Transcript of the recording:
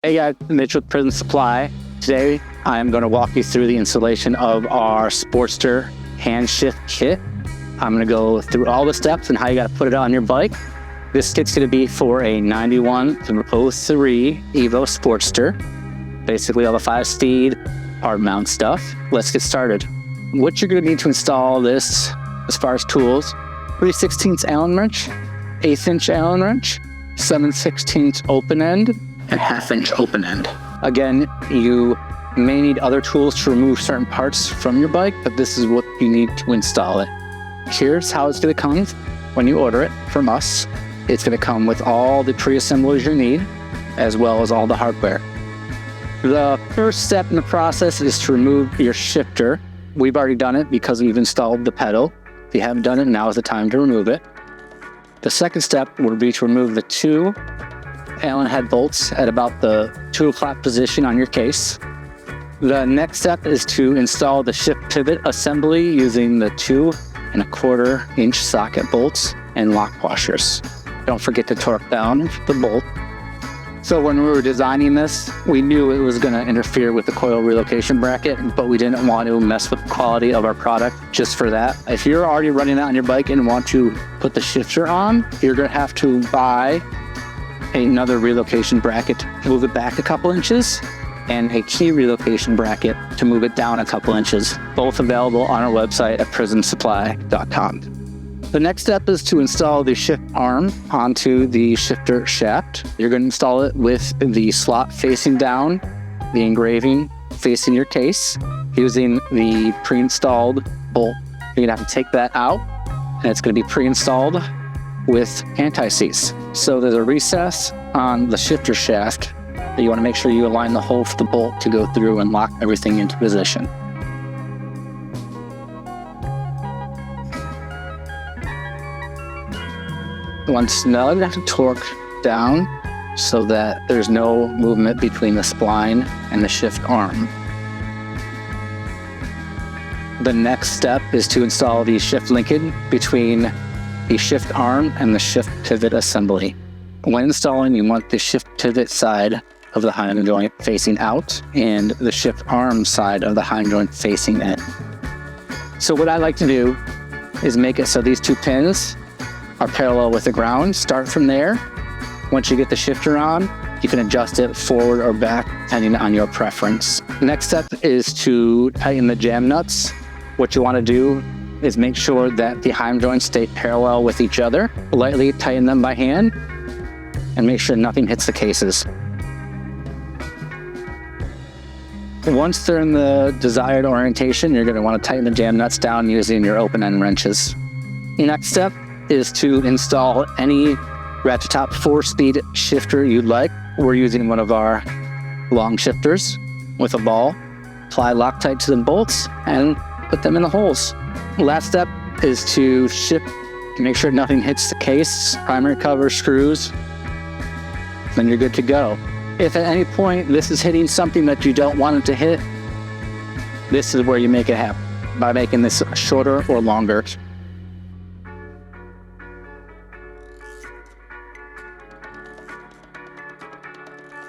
Hey guys, Mitch with Prism Supply. Today, I am going to walk you through the installation of our Sportster hand shift kit. I'm going to go through all the steps and how you got to put it on your bike. This kit's going to be for a 91 through 03 Evo Sportster. Basically all the 5-speed hard mount stuff. Let's get started. What you're going to need to install this as far as tools: 3/16 Allen wrench, 1/8" Allen wrench, 7/16 open end, and 1/2" open end. Again, you may need other tools to remove certain parts from your bike, but this is what you need to install it. Here's how it's going to come when you order it from us. It's going to come with all the pre-assemblies you need, as well as all the hardware. The first step in the process is to remove your shifter. We've already done it because we've installed the pedal. If you haven't done it, now is the time to remove it. The second step would be to remove the 2 Allen head bolts at about the 2 o'clock position on your case. The next step is to install the shift pivot assembly using the 2 1/4" socket bolts and lock washers. Don't forget to torque down the bolt. So when we were designing this, we knew it was going to interfere with the coil relocation bracket, but we didn't want to mess with the quality of our product just for that. If you're already running that on your bike and want to put the shifter on, you're going to have to buy another relocation bracket to move it back a couple inches, and a key relocation bracket to move it down a couple inches, both available on our website at prismsupply.com. The next step is to install the shift arm onto the shifter shaft. You're going to install it with the slot facing down, the engraving facing your case, using the pre-installed bolt. You're going to have to take that out, and it's going to be pre-installed with anti-seize. So there's a recess on the shifter shaft that you want to make sure you align the hole for the bolt to go through and lock everything into position. Once now, you have to torque down so that there's no movement between the spline and the shift arm. The next step is to install the shift linkage between the shift arm and the shift pivot assembly. When installing, you want the shift pivot side of the hind joint facing out and the shift arm side of the hind joint facing in. So what I like to do is make it so these 2 pins are parallel with the ground. Start from there. Once you get the shifter on, you can adjust it forward or back depending on your preference. Next step is to tighten the jam nuts. What you want to do is make sure that the hind joints stay parallel with each other. Lightly tighten them by hand and make sure nothing hits the cases. Once they're in the desired orientation, you're going to want to tighten the jam nuts down using your open end wrenches. Next step is to install any ratchet top 4-speed shifter you'd like. We're using one of our long shifters with a ball. Apply Loctite to the bolts and put them in the holes. Last step is to shift to make sure nothing hits the case, primary cover, screws, then you're good to go. If at any point this is hitting something that you don't want it to hit, this is where you make it happen, by making this shorter or longer.